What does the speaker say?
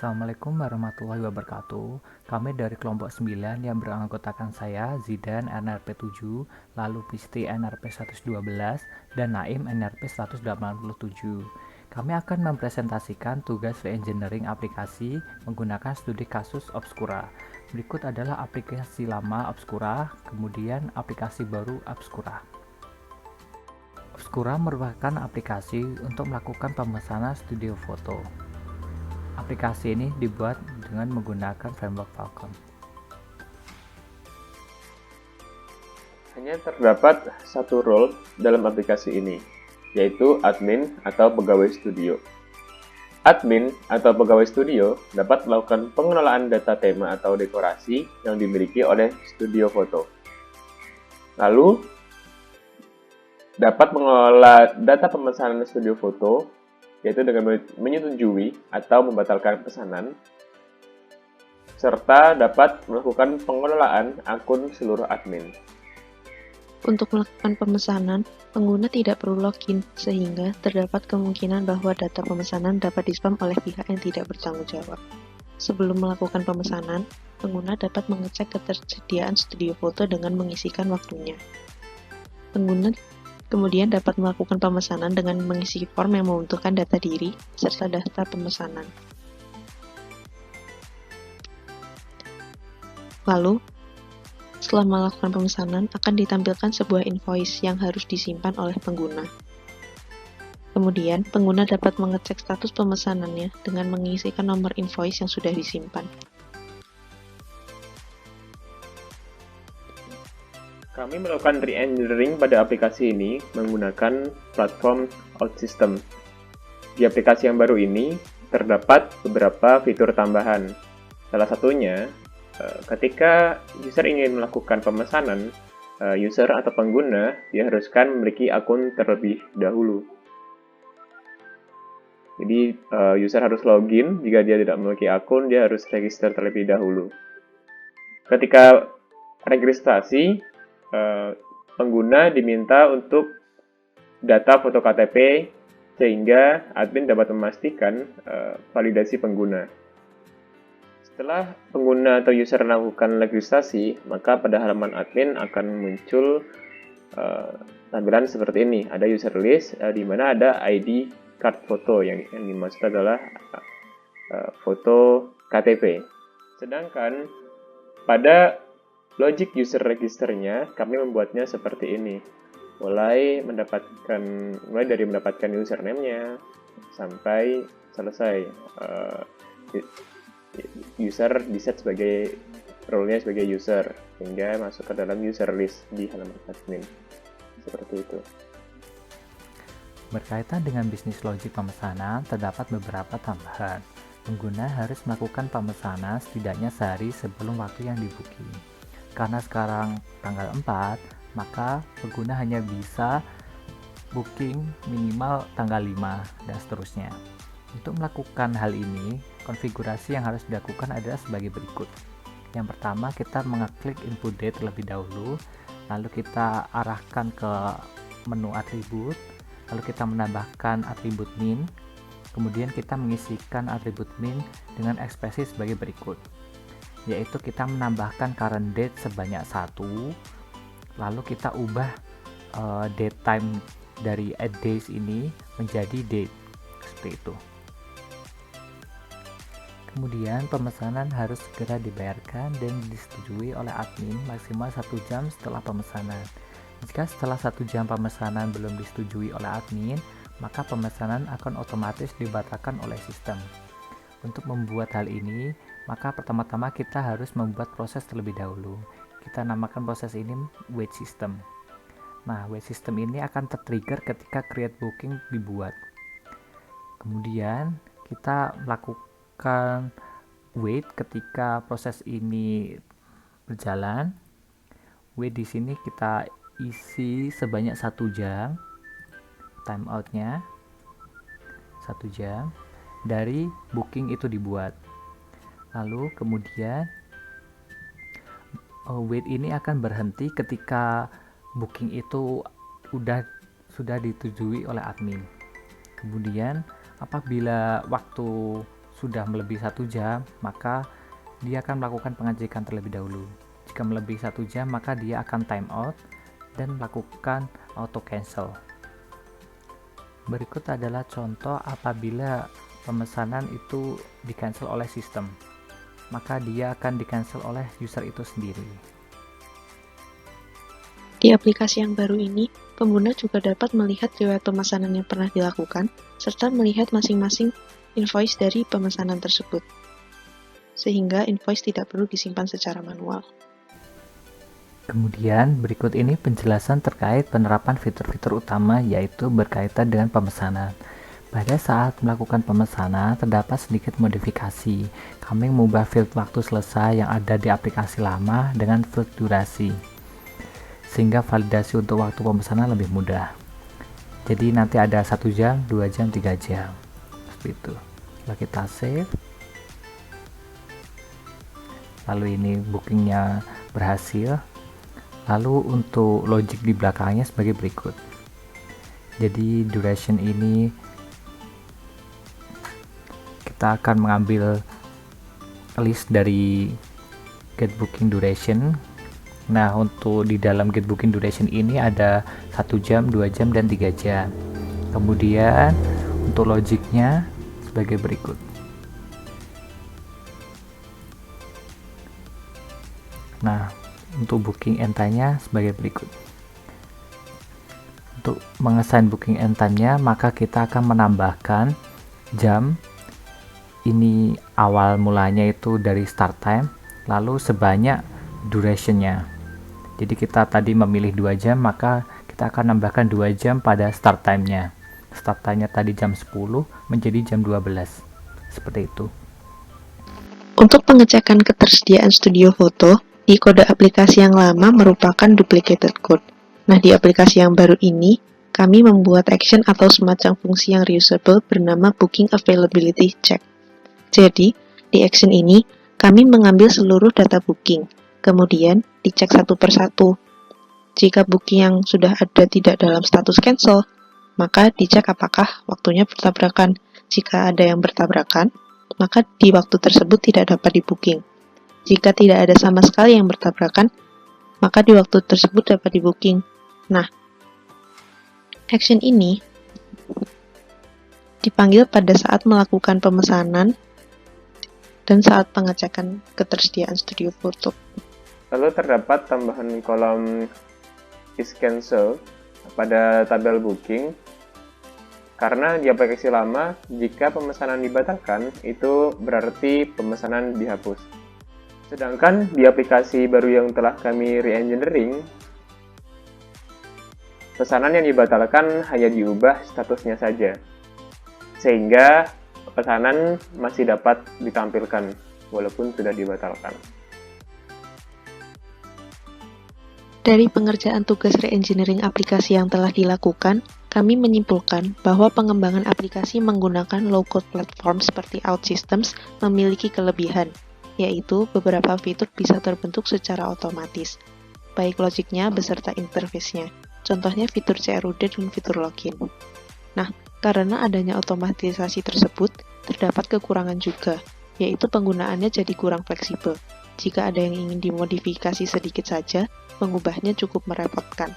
Assalamualaikum warahmatullahi wabarakatuh. Kami dari kelompok 9 yang beranggotakan saya, Zidan NRP 7, lalu Pisti NRP 112, dan Naim NRP 187. Kami akan mempresentasikan tugas reengineering aplikasi menggunakan studi kasus Obscura. Berikut adalah aplikasi lama Obscura, kemudian aplikasi baru Obscura. Obscura merupakan aplikasi untuk melakukan pemesanan studio foto. Aplikasi ini dibuat dengan menggunakan framework Falcon. Hanya terdapat satu role dalam aplikasi ini, yaitu admin atau pegawai studio. Admin atau pegawai studio dapat melakukan pengelolaan data tema atau dekorasi yang dimiliki oleh studio foto. Lalu, dapat mengelola data pemesanan studio foto, yaitu dengan menyetujui atau membatalkan pesanan, serta dapat melakukan pengelolaan akun seluruh admin. Untuk melakukan pemesanan, pengguna tidak perlu login, sehingga terdapat kemungkinan bahwa data pemesanan dapat di-spam oleh pihak yang tidak bertanggung jawab. Sebelum melakukan pemesanan, pengguna dapat mengecek ketersediaan studio foto dengan mengisikan waktunya. Pengguna kemudian dapat melakukan pemesanan dengan mengisi form yang membutuhkan data diri serta daftar pemesanan. Lalu, setelah melakukan pemesanan, akan ditampilkan sebuah invoice yang harus disimpan oleh pengguna. Kemudian, pengguna dapat mengecek status pemesanannya dengan mengisikan nomor invoice yang sudah disimpan. Kami melakukan re-engineering pada aplikasi ini menggunakan platform OutSystem. Di aplikasi yang baru ini, terdapat beberapa fitur tambahan. Salah satunya, ketika user ingin melakukan pemesanan, user atau pengguna diharuskan memiliki akun terlebih dahulu. Jadi, user harus login. Jika dia tidak memiliki akun, dia harus register terlebih dahulu. Ketika registrasi, pengguna diminta untuk data foto KTP sehingga admin dapat memastikan validasi pengguna. Setelah pengguna atau user melakukan registrasi, maka pada halaman admin akan muncul tampilan seperti ini. Ada user list di mana ada ID card foto yang dimaksud adalah foto KTP. Sedangkan pada logic user registernya, kami membuatnya seperti ini. Mulai dari mendapatkan username-nya sampai selesai. User di-set sebagai role-nya sebagai user, sehingga masuk ke dalam user list di halaman admin. Seperti itu. Berkaitan dengan bisnis logik pemesanan, terdapat beberapa tambahan. Pengguna harus melakukan pemesanan setidaknya sehari sebelum waktu yang di-booking. Karena sekarang tanggal 4, maka pengguna hanya bisa booking minimal tanggal 5 dan seterusnya. Untuk melakukan hal ini, konfigurasi yang harus dilakukan adalah sebagai berikut. Yang pertama, kita mengeklik input date terlebih dahulu, lalu kita arahkan ke menu atribut, lalu kita menambahkan atribut min, kemudian kita mengisikan atribut min dengan ekspresi sebagai berikut, yaitu kita menambahkan current date sebanyak 1, lalu kita ubah date time dari add days ini menjadi date, seperti itu. Kemudian pemesanan harus segera dibayarkan dan disetujui oleh admin maksimal 1 jam setelah pemesanan. Jika setelah 1 jam pemesanan belum disetujui oleh admin, maka pemesanan akan otomatis dibatalkan oleh sistem. Untuk membuat hal ini, maka pertama-tama kita harus membuat proses terlebih dahulu. Kita namakan proses ini wait system. Nah, wait system ini akan tertrigger ketika create booking dibuat. Kemudian kita melakukan wait ketika proses ini berjalan. Wait di sini kita isi sebanyak 1 jam. Timeoutnya 1 jam dari booking itu dibuat. Lalu kemudian wait ini akan berhenti ketika booking itu sudah disetujui oleh admin. Kemudian apabila waktu sudah melebihi 1 jam, maka dia akan melakukan pengecekan terlebih dahulu. Jika melebihi 1 jam, maka dia akan time out dan melakukan auto cancel. Berikut adalah contoh apabila pemesanan itu di cancel oleh sistem, maka dia akan di cancel oleh user itu sendiri. Di aplikasi yang baru ini, pengguna juga dapat melihat riwayat pemesanan yang pernah dilakukan, serta melihat masing-masing invoice dari pemesanan tersebut, sehingga invoice tidak perlu disimpan secara manual. Kemudian berikut ini penjelasan terkait penerapan fitur-fitur utama, yaitu berkaitan dengan pemesanan. Pada saat melakukan pemesanan, terdapat sedikit modifikasi. Kami mengubah field waktu selesai yang ada di aplikasi lama dengan field durasi, sehingga validasi untuk waktu pemesanan lebih mudah. Jadi nanti ada 1 jam, 2 jam, 3 jam. Seperti itu. Lalu kita save. Lalu ini bookingnya berhasil. Lalu untuk logic di belakangnya sebagai berikut. Jadi duration ini kita akan mengambil list dari get booking duration. Nah, untuk di dalam get booking duration ini ada 1 jam, 2 jam, dan 3 jam. Kemudian untuk logiknya sebagai berikut. Nah, untuk booking end time-nya sebagai berikut. Untuk mengesain booking end time-nya, maka kita akan menambahkan jam. Ini awal mulanya itu dari start time, lalu sebanyak duration-nya. Jadi kita tadi memilih 2 jam, maka kita akan nambahkan 2 jam pada start time-nya. Start time-nya tadi jam 10 menjadi jam 12. Seperti itu. Untuk pengecekan ketersediaan studio foto, di kode aplikasi yang lama merupakan duplicated code. Nah, di aplikasi yang baru ini, kami membuat action atau semacam fungsi yang reusable bernama Booking Availability Check. Jadi, di action ini, kami mengambil seluruh data booking, kemudian dicek satu persatu. Jika booking yang sudah ada tidak dalam status cancel, maka dicek apakah waktunya bertabrakan. Jika ada yang bertabrakan, maka di waktu tersebut tidak dapat di-booking. Jika tidak ada sama sekali yang bertabrakan, maka di waktu tersebut dapat di-booking. Nah, action ini dipanggil pada saat melakukan pemesanan dan saat pengecekan ketersediaan studio foto. Lalu terdapat tambahan kolom is cancel pada tabel booking, karena di aplikasi lama, jika pemesanan dibatalkan, itu berarti pemesanan dihapus. Sedangkan di aplikasi baru yang telah kami re-engineering, pesanan yang dibatalkan hanya diubah statusnya saja, sehingga pesanan masih dapat ditampilkan walaupun sudah dibatalkan. Dari pengerjaan tugas re-engineering aplikasi yang telah dilakukan, kami menyimpulkan bahwa pengembangan aplikasi menggunakan low-code platform seperti OutSystems memiliki kelebihan, yaitu beberapa fitur bisa terbentuk secara otomatis, baik logiknya beserta interface-nya. Contohnya fitur CRUD dan fitur login. Nah, karena adanya otomatisasi tersebut, terdapat kekurangan juga, yaitu penggunaannya jadi kurang fleksibel. Jika ada yang ingin dimodifikasi sedikit saja, mengubahnya cukup merepotkan.